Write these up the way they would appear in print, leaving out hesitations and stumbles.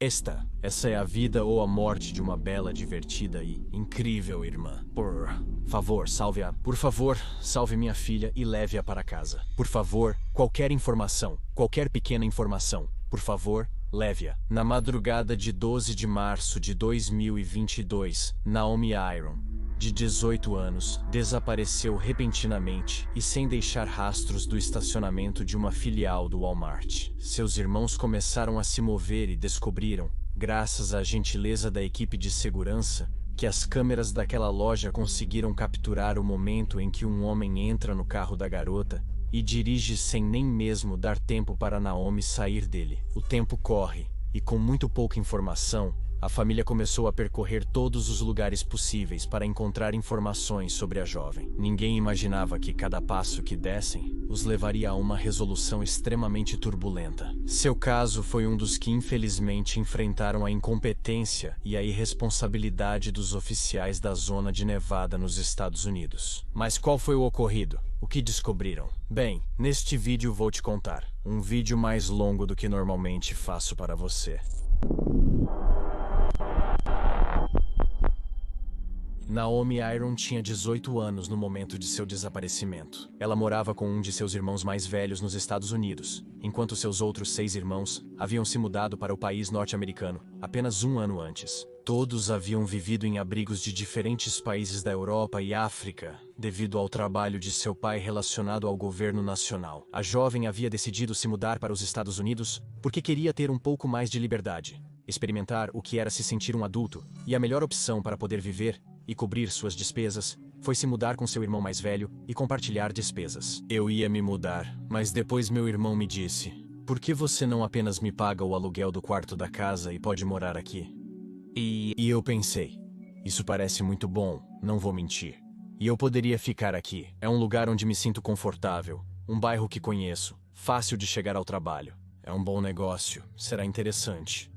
Essa é a vida ou a morte de uma bela, divertida e incrível irmã. Por favor, salve minha filha e leve-a para casa. Por favor, qualquer informação, qualquer pequena informação, por favor, leve-a. Na madrugada de 12 de março de 2022, Naomi Iron, de 18 anos, desapareceu repentinamente e sem deixar rastros do estacionamento de uma filial do Walmart. Seus irmãos começaram a se mover e descobriram, graças à gentileza da equipe de segurança, que as câmeras daquela loja conseguiram capturar o momento em que um homem entra no carro da garota e dirige sem nem mesmo dar tempo para Naomi sair dele. O tempo corre, e com muito pouca informação, a família começou a percorrer todos os lugares possíveis para encontrar informações sobre a jovem. Ninguém imaginava que cada passo que dessem os levaria a uma resolução extremamente turbulenta. Seu caso foi um dos que infelizmente enfrentaram a incompetência e a irresponsabilidade dos oficiais da zona de Nevada nos Estados Unidos. Mas qual foi o ocorrido? O que descobriram? Bem, neste vídeo vou te contar. Um vídeo mais longo do que normalmente faço para você. Naomi Iron tinha 18 anos no momento de seu desaparecimento. Ela morava com um de seus irmãos mais velhos nos Estados Unidos, enquanto seus outros 6 irmãos haviam se mudado para o país norte-americano apenas um ano antes. Todos haviam vivido em abrigos de diferentes países da Europa e África, devido ao trabalho de seu pai relacionado ao governo nacional. A jovem havia decidido se mudar para os Estados Unidos porque queria ter um pouco mais de liberdade, experimentar o que era se sentir um adulto, e a melhor opção para poder viver e cobrir suas despesas foi se mudar com seu irmão mais velho e compartilhar despesas. Eu ia me mudar, mas depois meu irmão me disse: "Por que você não apenas me paga o aluguel do quarto da casa e pode morar aqui?" E eu pensei, isso parece muito bom, não vou mentir. E eu poderia ficar aqui. É um lugar onde me sinto confortável, um bairro que conheço, fácil de chegar ao trabalho. É um bom negócio, será interessante.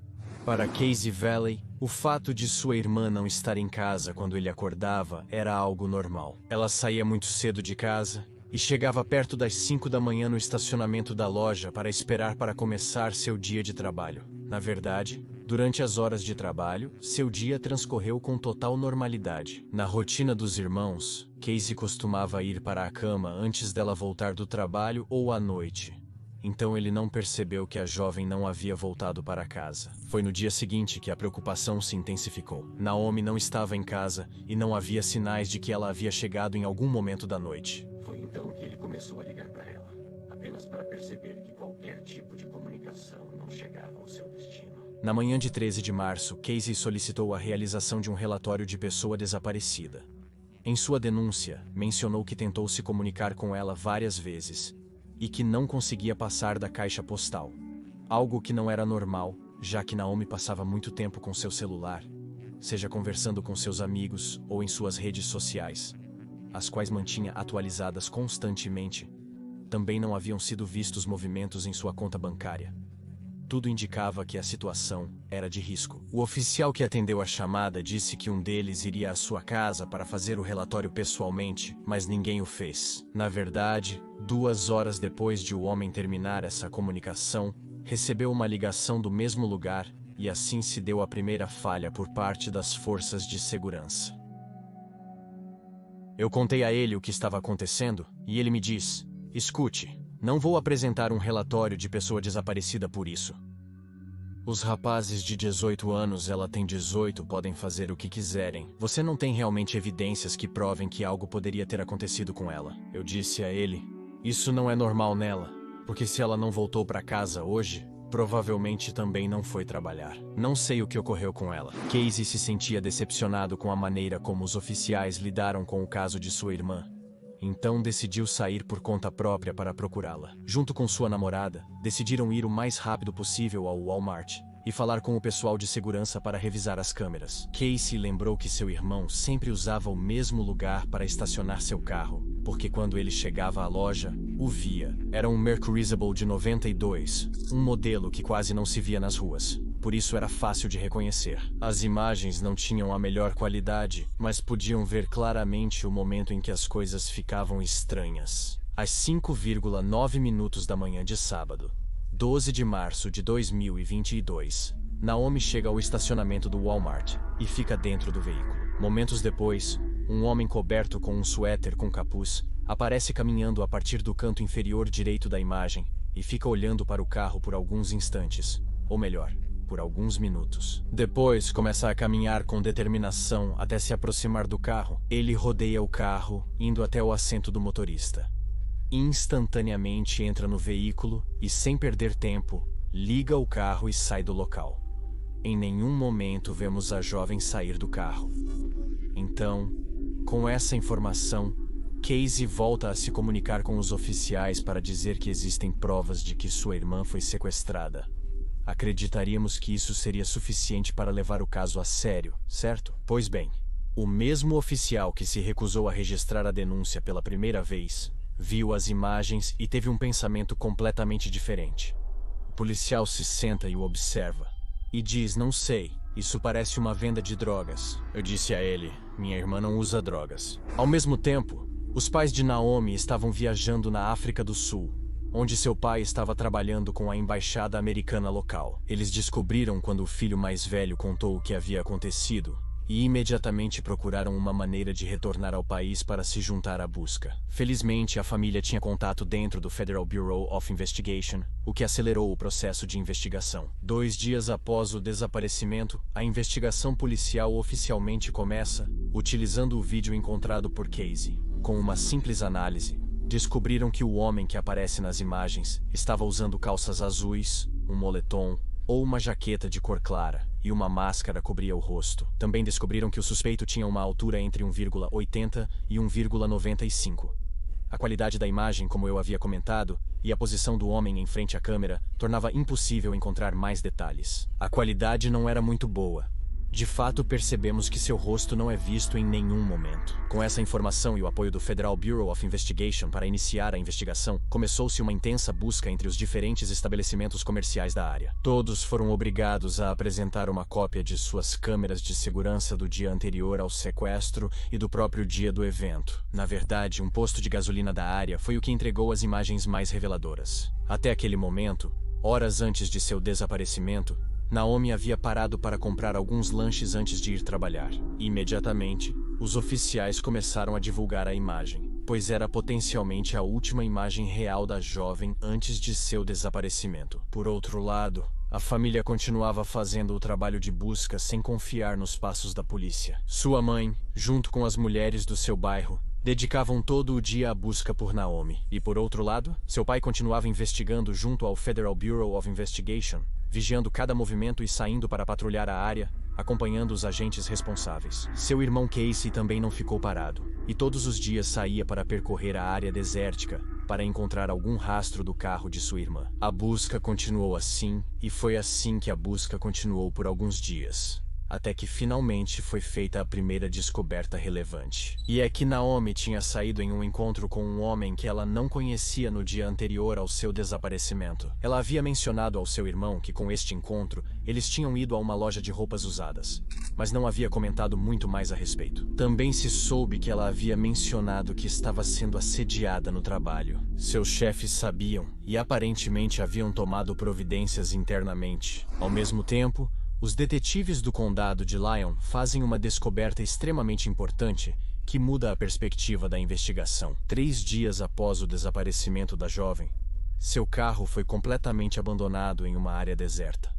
Para Casey Valley, o fato de sua irmã não estar em casa quando ele acordava era algo normal. Ela saía muito cedo de casa e chegava perto das 5 da manhã no estacionamento da loja para esperar para começar seu dia de trabalho. Na verdade, durante as horas de trabalho, seu dia transcorreu com total normalidade. Na rotina dos irmãos, Casey costumava ir para a cama antes dela voltar do trabalho ou à noite. Então ele não percebeu que a jovem não havia voltado para casa. Foi no dia seguinte que a preocupação se intensificou. Naomi não estava em casa e não havia sinais de que ela havia chegado em algum momento da noite. Foi então que ele começou a ligar para ela, apenas para perceber que qualquer tipo de comunicação não chegava ao seu destino. Na manhã de 13 de março, Casey solicitou a realização de um relatório de pessoa desaparecida. Em sua denúncia, mencionou que tentou se comunicar com ela várias vezes e que não conseguia passar da caixa postal. Algo que não era normal, já que Naomi passava muito tempo com seu celular, seja conversando com seus amigos ou em suas redes sociais, as quais mantinha atualizadas constantemente. Também não haviam sido vistos movimentos em sua conta bancária. Tudo indicava que a situação era de risco. O oficial que atendeu a chamada disse que um deles iria à sua casa para fazer o relatório pessoalmente, mas ninguém o fez. Na verdade, 2 horas depois de o homem terminar essa comunicação, recebeu uma ligação do mesmo lugar e assim se deu a primeira falha por parte das forças de segurança. Eu contei a ele o que estava acontecendo e ele me diz: "Escute, não vou apresentar um relatório de pessoa desaparecida por isso. Os rapazes de 18 anos, ela tem 18, podem fazer o que quiserem. Você não tem realmente evidências que provem que algo poderia ter acontecido com ela." Eu disse a ele: "Isso não é normal nela, porque se ela não voltou para casa hoje, provavelmente também não foi trabalhar. Não sei o que ocorreu com ela." Casey se sentia decepcionado com a maneira como os oficiais lidaram com o caso de sua irmã. Então decidiu sair por conta própria para procurá-la. Junto com sua namorada, decidiram ir o mais rápido possível ao Walmart e falar com o pessoal de segurança para revisar as câmeras. Casey lembrou que seu irmão sempre usava o mesmo lugar para estacionar seu carro, porque quando ele chegava à loja, o via. Era um Mercuryable de 92, um modelo que quase não se via nas ruas. Por isso era fácil de reconhecer. As imagens não tinham a melhor qualidade, mas podiam ver claramente o momento em que as coisas ficavam estranhas. Às 5:09 da manhã de sábado, 12 de março de 2022, Naomi chega ao estacionamento do Walmart e fica dentro do veículo. Momentos depois, um homem coberto com um suéter com capuz aparece caminhando a partir do canto inferior direito da imagem e fica olhando para o carro por alguns instantes, ou melhor, por alguns minutos. Depois começa a caminhar com determinação até se aproximar do carro. Ele rodeia o carro, indo até o assento do motorista. Instantaneamente entra no veículo e, sem perder tempo, liga o carro e sai do local. Em nenhum momento vemos a jovem sair do carro. Então, com essa informação, Casey volta a se comunicar com os oficiais para dizer que existem provas de que sua irmã foi sequestrada. Acreditaríamos que isso seria suficiente para levar o caso a sério, certo? Pois bem, o mesmo oficial que se recusou a registrar a denúncia pela primeira vez, viu as imagens e teve um pensamento completamente diferente. O policial se senta e o observa, e diz: "Não sei, isso parece uma venda de drogas." Eu disse a ele: "Minha irmã não usa drogas." Ao mesmo tempo, os pais de Naomi estavam viajando na África do Sul, onde seu pai estava trabalhando com a embaixada americana local. Eles descobriram quando o filho mais velho contou o que havia acontecido e imediatamente procuraram uma maneira de retornar ao país para se juntar à busca. Felizmente, a família tinha contato dentro do Federal Bureau of Investigation, o que acelerou o processo de investigação. 2 dias após o desaparecimento, a investigação policial oficialmente começa, utilizando o vídeo encontrado por Casey. Com uma simples análise, descobriram que o homem que aparece nas imagens estava usando calças azuis, um moletom ou uma jaqueta de cor clara, e uma máscara cobria o rosto. Também descobriram que o suspeito tinha uma altura entre 1,80 e 1,95. A qualidade da imagem, como eu havia comentado, e a posição do homem em frente à câmera tornava impossível encontrar mais detalhes. A qualidade não era muito boa. De fato, percebemos que seu rosto não é visto em nenhum momento. Com essa informação e o apoio do Federal Bureau of Investigation para iniciar a investigação, começou-se uma intensa busca entre os diferentes estabelecimentos comerciais da área. Todos foram obrigados a apresentar uma cópia de suas câmeras de segurança do dia anterior ao sequestro e do próprio dia do evento. Na verdade, um posto de gasolina da área foi o que entregou as imagens mais reveladoras. Até aquele momento, horas antes de seu desaparecimento, Naomi havia parado para comprar alguns lanches antes de ir trabalhar. Imediatamente, os oficiais começaram a divulgar a imagem, pois era potencialmente a última imagem real da jovem antes de seu desaparecimento. Por outro lado, a família continuava fazendo o trabalho de busca sem confiar nos passos da polícia. Sua mãe, junto com as mulheres do seu bairro, dedicavam todo o dia à busca por Naomi. E por outro lado, seu pai continuava investigando junto ao Federal Bureau of Investigation, vigiando cada movimento e saindo para patrulhar a área, acompanhando os agentes responsáveis. Seu irmão Casey também não ficou parado, e todos os dias saía para percorrer a área desértica para encontrar algum rastro do carro de sua irmã. A busca continuou assim, e foi assim que a busca continuou por alguns dias, até que finalmente foi feita a primeira descoberta relevante. E é que Naomi tinha saído em um encontro com um homem que ela não conhecia no dia anterior ao seu desaparecimento. Ela havia mencionado ao seu irmão que com este encontro, eles tinham ido a uma loja de roupas usadas, mas não havia comentado muito mais a respeito. Também se soube que ela havia mencionado que estava sendo assediada no trabalho. Seus chefes sabiam e aparentemente haviam tomado providências internamente. Ao mesmo tempo, os detetives do condado de Lyon fazem uma descoberta extremamente importante que muda a perspectiva da investigação. 3 dias após o desaparecimento da jovem, seu carro foi completamente abandonado em uma área deserta.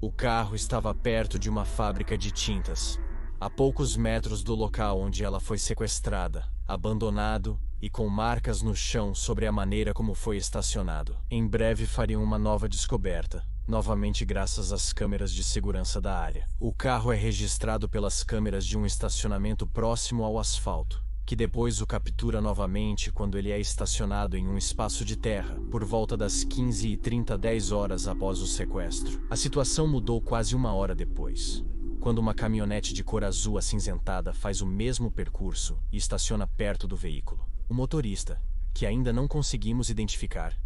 O carro estava perto de uma fábrica de tintas, a poucos metros do local onde ela foi sequestrada, abandonado e com marcas no chão sobre a maneira como foi estacionado. Em breve fariam uma nova descoberta, novamente graças às câmeras de segurança da área. O carro é registrado pelas câmeras de um estacionamento próximo ao asfalto, que depois o captura novamente quando ele é estacionado em um espaço de terra, por volta das 15h30, 10 horas após o sequestro. A situação mudou quase 1 hora depois, quando uma caminhonete de cor azul acinzentada faz o mesmo percurso e estaciona perto do veículo. O motorista, que ainda não conseguimos identificar,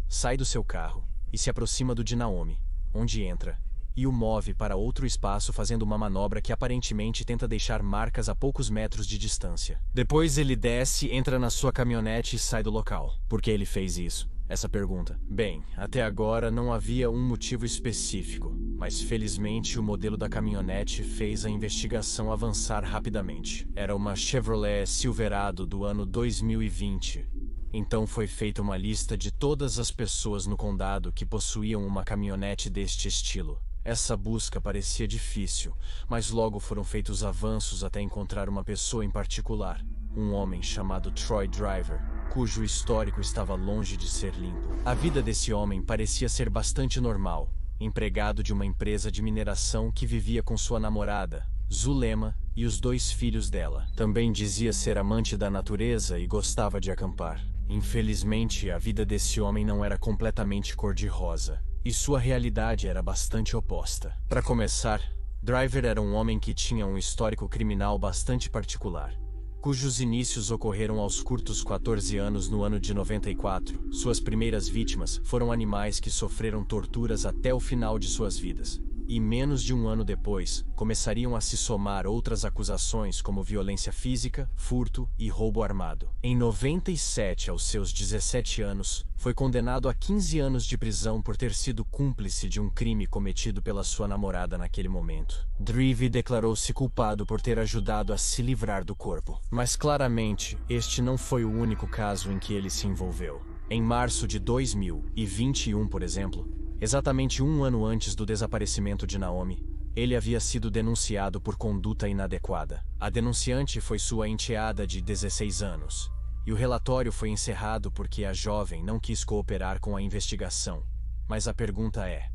sai do seu carro e se aproxima do de Naomi, onde entra, e o move para outro espaço fazendo uma manobra que aparentemente tenta deixar marcas a poucos metros de distância. Depois ele desce, entra na sua caminhonete e sai do local. Por que ele fez isso? essa pergunta? Bem, até agora não havia um motivo específico, mas felizmente o modelo da caminhonete fez a investigação avançar rapidamente. Era uma Chevrolet Silverado do ano 2020. Então foi feita uma lista de todas as pessoas no condado que possuíam uma caminhonete deste estilo. Essa busca parecia difícil, mas logo foram feitos avanços até encontrar uma pessoa em particular, um homem chamado Troy Driver, cujo histórico estava longe de ser limpo. A vida desse homem parecia ser bastante normal, empregado de uma empresa de mineração que vivia com sua namorada, Zulema, e os 2 filhos dela. Também dizia ser amante da natureza e gostava de acampar. Infelizmente, a vida desse homem não era completamente cor-de-rosa, e sua realidade era bastante oposta. Para começar, Driver era um homem que tinha um histórico criminal bastante particular, cujos inícios ocorreram aos curtos 14 anos no ano de 94. Suas primeiras vítimas foram animais que sofreram torturas até o final de suas vidas. E menos de um ano depois, começariam a se somar outras acusações como violência física, furto e roubo armado. Em 97, aos seus 17 anos, foi condenado a 15 anos de prisão por ter sido cúmplice de um crime cometido pela sua namorada naquele momento. Drive declarou-se culpado por ter ajudado a se livrar do corpo. Mas claramente, este não foi o único caso em que ele se envolveu. Em março de 2021, por exemplo, exatamente um ano antes do desaparecimento de Naomi, ele havia sido denunciado por conduta inadequada. A denunciante foi sua enteada de 16 anos, e o relatório foi encerrado porque a jovem não quis cooperar com a investigação. Mas a pergunta é: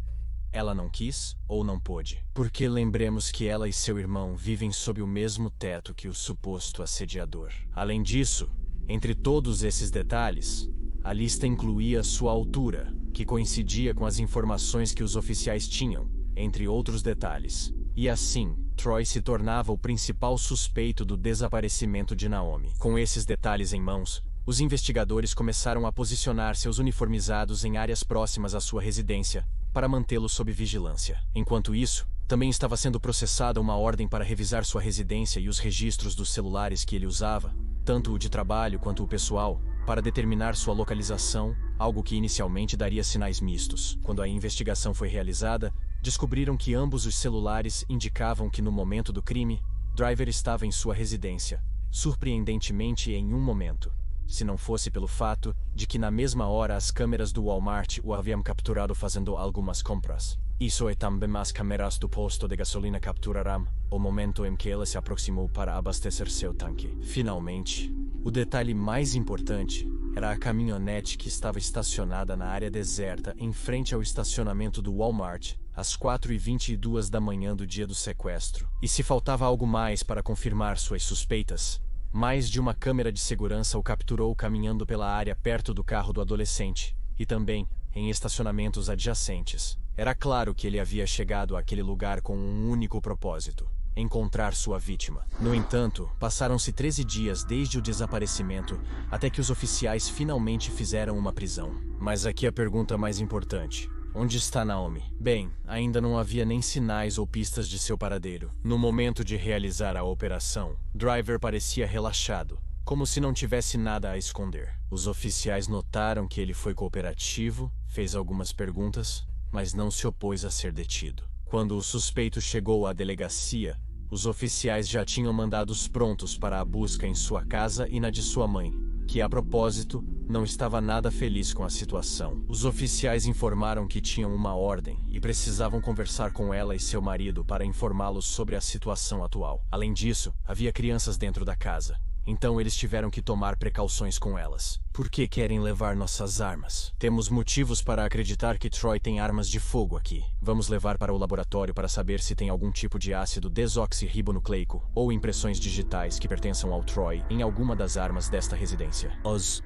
ela não quis ou não pôde? Porque lembremos que ela e seu irmão vivem sob o mesmo teto que o suposto assediador. Além disso, entre todos esses detalhes, a lista incluía sua altura, que coincidia com as informações que os oficiais tinham, entre outros detalhes. E assim, Troy se tornava o principal suspeito do desaparecimento de Naomi. Com esses detalhes em mãos, os investigadores começaram a posicionar seus uniformizados em áreas próximas à sua residência, para mantê-lo sob vigilância. Enquanto isso, também estava sendo processada uma ordem para revisar sua residência e os registros dos celulares que ele usava, tanto o de trabalho quanto o pessoal, para determinar sua localização, algo que inicialmente daria sinais mistos. Quando a investigação foi realizada, descobriram que ambos os celulares indicavam que no momento do crime, Driver estava em sua residência, surpreendentemente em um momento, se não fosse pelo fato de que na mesma hora as câmeras do Walmart o haviam capturado fazendo algumas compras. Isso e também as câmeras do posto de gasolina capturaram o momento em que ele se aproximou para abastecer seu tanque. Finalmente, o detalhe mais importante era a caminhonete que estava estacionada na área deserta em frente ao estacionamento do Walmart, às 4h22 da manhã do dia do sequestro. E se faltava algo mais para confirmar suas suspeitas, mais de uma câmera de segurança o capturou caminhando pela área perto do carro do adolescente, e também em estacionamentos adjacentes. Era claro que ele havia chegado àquele lugar com um único propósito: encontrar sua vítima. No entanto, passaram-se 13 dias desde o desaparecimento até que os oficiais finalmente fizeram uma prisão. Mas aqui a pergunta mais importante: onde está Naomi? Bem, ainda não havia nem sinais ou pistas de seu paradeiro. No momento de realizar a operação, Driver parecia relaxado, como se não tivesse nada a esconder. Os oficiais notaram que ele foi cooperativo, fez algumas perguntas, mas não se opôs a ser detido. Quando o suspeito chegou à delegacia, os oficiais já tinham mandados prontos para a busca em sua casa e na de sua mãe, que, a propósito, não estava nada feliz com a situação. Os oficiais informaram que tinham uma ordem e precisavam conversar com ela e seu marido para informá-los sobre a situação atual. Além disso, havia crianças dentro da casa, então eles tiveram que tomar precauções com elas. Por que querem levar nossas armas? Temos motivos para acreditar que Troy tem armas de fogo aqui. Vamos levar para o laboratório para saber se tem algum tipo de ácido desoxirribonucleico ou impressões digitais que pertençam ao Troy em alguma das armas desta residência. Os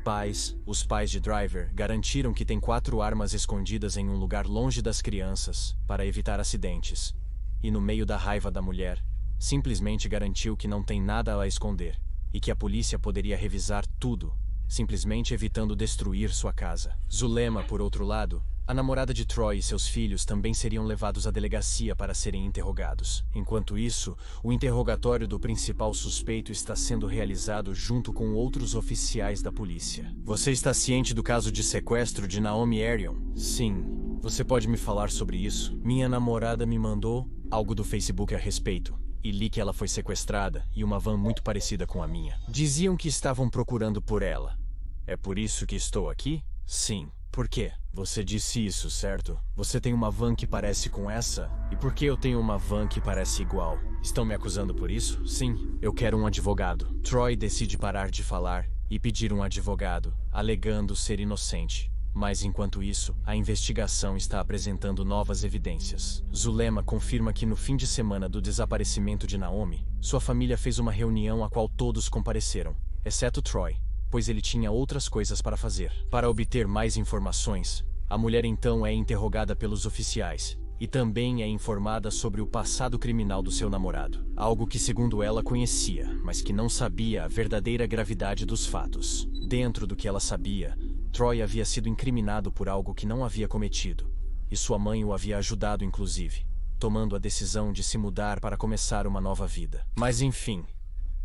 pais de Driver, garantiram que tem 4 armas escondidas em um lugar longe das crianças para evitar acidentes. E no meio da raiva da mulher, simplesmente garantiu que não tem nada a esconder e que a polícia poderia revisar tudo, simplesmente evitando destruir sua casa. Zulema, por outro lado, A namorada de Troy e seus filhos também seriam levados à delegacia para serem interrogados. Enquanto isso, o interrogatório do principal suspeito está sendo realizado junto com outros oficiais da polícia. Você está ciente do caso de sequestro de Naomi Arion? Sim. Você pode me falar sobre isso? Minha namorada me mandou algo do Facebook a respeito. E li que ela foi sequestrada e uma van muito parecida com a minha. Diziam que estavam procurando por ela. É por isso que estou aqui? Sim. Por quê? Você disse isso, certo? Você tem uma van que parece com essa? E por que eu tenho uma van que parece igual? Estão me acusando por isso? Sim. Eu quero um advogado. Troy decide parar de falar e pedir um advogado, alegando ser inocente. Mas enquanto isso, a investigação está apresentando novas evidências. Zulema confirma que no fim de semana do desaparecimento de Naomi, sua família fez uma reunião a qual todos compareceram, exceto Troy, pois ele tinha outras coisas para fazer. Para obter mais informações, a mulher então é interrogada pelos oficiais e também é informada sobre o passado criminal do seu namorado, algo que segundo ela conhecia, mas que não sabia a verdadeira gravidade dos fatos. Dentro do que ela sabia, Troy havia sido incriminado por algo que não havia cometido, e sua mãe o havia ajudado inclusive, tomando a decisão de se mudar para começar uma nova vida. Mas enfim,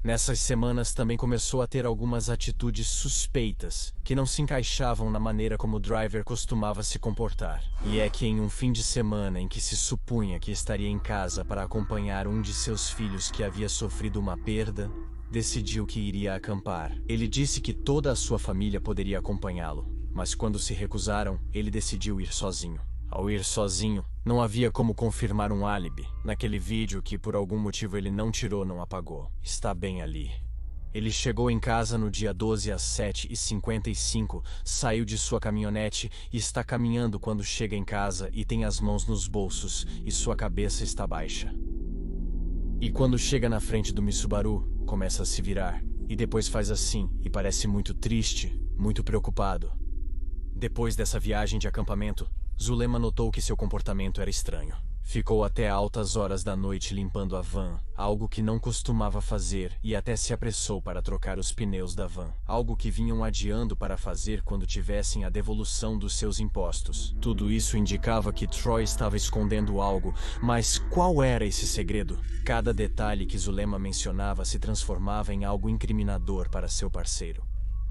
nessas semanas também começou a ter algumas atitudes suspeitas que não se encaixavam na maneira como o Driver costumava se comportar. E é que em um fim de semana em que se supunha que estaria em casa para acompanhar um de seus filhos que havia sofrido uma perda, decidiu que iria acampar. Ele disse que toda a sua família poderia acompanhá-lo, mas quando se recusaram, ele decidiu ir sozinho. Ao ir sozinho, não havia como confirmar um álibi. Naquele vídeo que por algum motivo ele não tirou, não apagou. Está bem ali. Ele chegou em casa no dia 12 às 7h55, saiu de sua caminhonete e está caminhando quando chega em casa e tem as mãos nos bolsos e sua cabeça está baixa. E quando chega na frente do Subaru, começa a se virar, e depois faz assim, e parece muito triste, muito preocupado. Depois dessa viagem de acampamento, Zulema notou que seu comportamento era estranho. Ficou até altas horas da noite limpando a van, algo que não costumava fazer, e até se apressou para trocar os pneus da van, algo que vinham adiando para fazer quando tivessem a devolução dos seus impostos. Tudo isso indicava que Troy estava escondendo algo, mas qual era esse segredo? Cada detalhe que Zulema mencionava se transformava em algo incriminador para seu parceiro.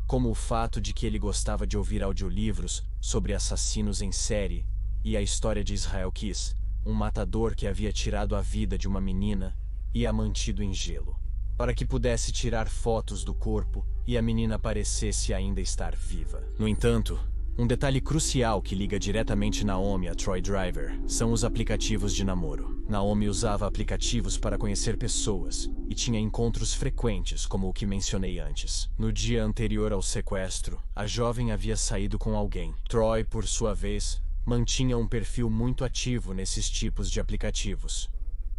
Como o fato de que ele gostava de ouvir audiolivros sobre assassinos em série e a história de Israel Kiss, um matador que havia tirado a vida de uma menina e a mantido em gelo, para que pudesse tirar fotos do corpo e a menina parecesse ainda estar viva. No entanto, um detalhe crucial que liga diretamente Naomi a Troy Driver são os aplicativos de namoro. Naomi usava aplicativos para conhecer pessoas e tinha encontros frequentes, como o que mencionei antes. No dia anterior ao sequestro, a jovem havia saído com alguém. Troy, por sua vez, mantinha um perfil muito ativo nesses tipos de aplicativos.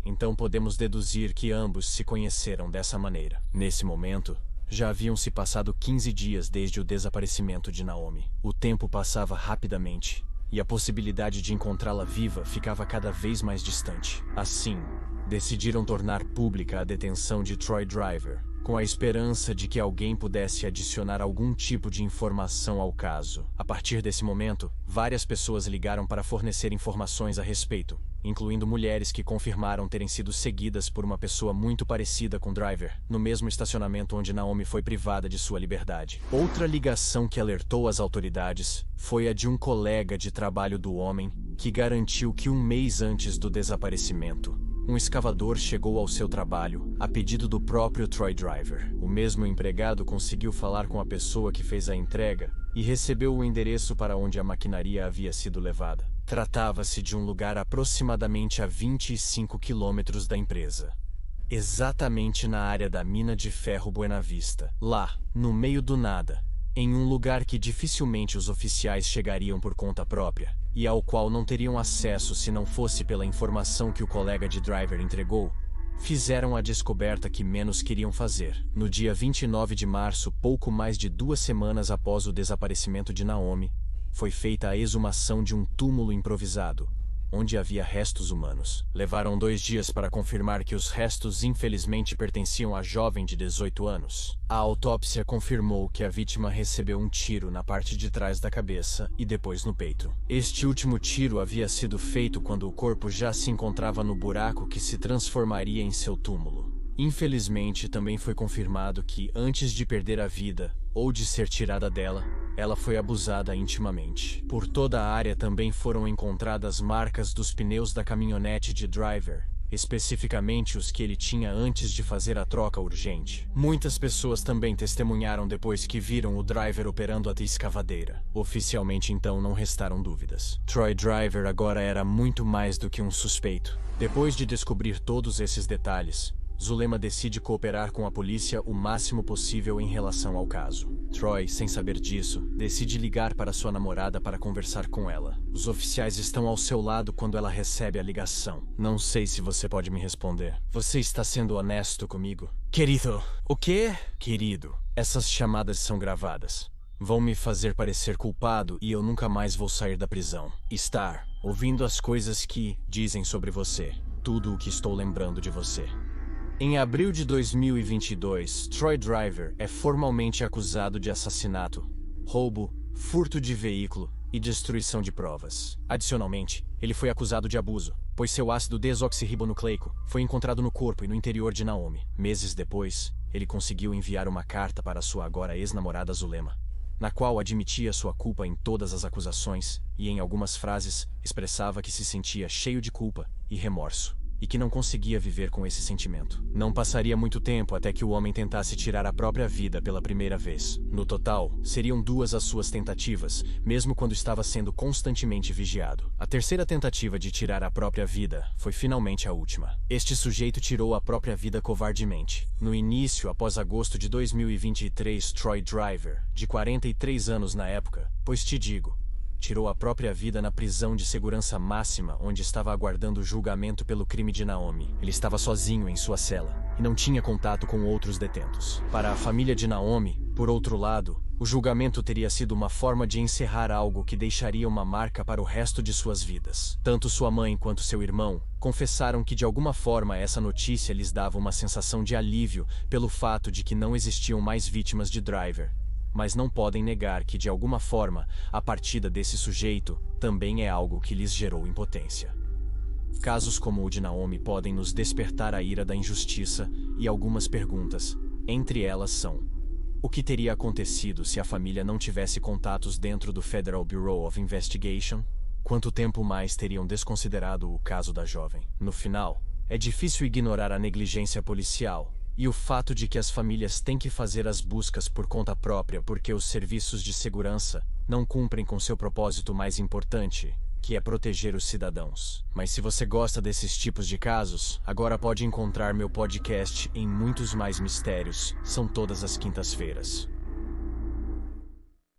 Então podemos deduzir que ambos se conheceram dessa maneira. Nesse momento, já haviam se passado 15 dias desde o desaparecimento de Naomi. O tempo passava rapidamente, e a possibilidade de encontrá-la viva ficava cada vez mais distante. Assim, decidiram tornar pública a detenção de Troy Driver, com a esperança de que alguém pudesse adicionar algum tipo de informação ao caso. A partir desse momento, várias pessoas ligaram para fornecer informações a respeito, incluindo mulheres que confirmaram terem sido seguidas por uma pessoa muito parecida com Driver, no mesmo estacionamento onde Naomi foi privada de sua liberdade. Outra ligação que alertou as autoridades foi a de um colega de trabalho do homem, que garantiu que um mês antes do desaparecimento, um escavador chegou ao seu trabalho, a pedido do próprio Troy Driver. O mesmo empregado conseguiu falar com a pessoa que fez a entrega e recebeu o endereço para onde a maquinaria havia sido levada. Tratava-se de um lugar aproximadamente a 25 quilômetros da empresa, exatamente na área da mina de ferro Buena Vista. Lá, no meio do nada, em um lugar que dificilmente os oficiais chegariam por conta própria, e ao qual não teriam acesso se não fosse pela informação que o colega de Driver entregou, fizeram a descoberta que menos queriam fazer. No dia 29 de março, pouco mais de 2 semanas após o desaparecimento de Naomi, foi feita a exumação de um túmulo improvisado, onde havia restos humanos. Levaram 2 dias para confirmar que os restos infelizmente pertenciam à jovem de 18 anos. A autópsia confirmou que a vítima recebeu um tiro na parte de trás da cabeça e depois no peito. Este último tiro havia sido feito quando o corpo já se encontrava no buraco que se transformaria em seu túmulo. Infelizmente, também foi confirmado que, antes de perder a vida ou de ser tirada dela, ela foi abusada intimamente. Por toda a área também foram encontradas marcas dos pneus da caminhonete de Driver, especificamente os que ele tinha antes de fazer a troca urgente. Muitas pessoas também testemunharam depois que viram o Driver operando a escavadeira. Oficialmente, então, não restaram dúvidas. Troy Driver agora era muito mais do que um suspeito. Depois de descobrir todos esses detalhes, Zulema decide cooperar com a polícia o máximo possível em relação ao caso. Troy, sem saber disso, decide ligar para sua namorada para conversar com ela. Os oficiais estão ao seu lado quando ela recebe a ligação. Não sei se você pode me responder. Você está sendo honesto comigo? Querido, o quê? Querido, essas chamadas são gravadas. Vão me fazer parecer culpado e eu nunca mais vou sair da prisão. Estar ouvindo as coisas que dizem sobre você. Tudo o que estou lembrando de você. Em abril de 2022, Troy Driver é formalmente acusado de assassinato, roubo, furto de veículo e destruição de provas. Adicionalmente, ele foi acusado de abuso, pois seu ácido desoxirribonucleico foi encontrado no corpo e no interior de Naomi. Meses depois, ele conseguiu enviar uma carta para sua agora ex-namorada Zulema, na qual admitia sua culpa em todas as acusações e, em algumas frases, expressava que se sentia cheio de culpa e remorso, e que não conseguia viver com esse sentimento. Não passaria muito tempo até que o homem tentasse tirar a própria vida pela primeira vez. No total, seriam 2 as suas tentativas, mesmo quando estava sendo constantemente vigiado. A terceira tentativa de tirar a própria vida foi finalmente a última. Este sujeito tirou a própria vida covardemente. No início, após agosto de 2023, Troy Driver, de 43 anos na época, pois te digo, tirou a própria vida na prisão de segurança máxima, onde estava aguardando o julgamento pelo crime de Naomi. Ele estava sozinho em sua cela e não tinha contato com outros detentos. Para a família de Naomi, por outro lado, o julgamento teria sido uma forma de encerrar algo que deixaria uma marca para o resto de suas vidas. Tanto sua mãe quanto seu irmão confessaram que de alguma forma essa notícia lhes dava uma sensação de alívio pelo fato de que não existiam mais vítimas de Driver. Mas não podem negar que, de alguma forma, a partida desse sujeito também é algo que lhes gerou impotência. Casos como o de Naomi podem nos despertar a ira da injustiça e algumas perguntas, entre elas são: o que teria acontecido se a família não tivesse contatos dentro do Federal Bureau of Investigation? Quanto tempo mais teriam desconsiderado o caso da jovem? No final, é difícil ignorar a negligência policial e o fato de que as famílias têm que fazer as buscas por conta própria porque os serviços de segurança não cumprem com seu propósito mais importante, que é proteger os cidadãos. Mas se você gosta desses tipos de casos, agora pode encontrar meu podcast em Muitos Mais Mistérios. São todas as quintas-feiras.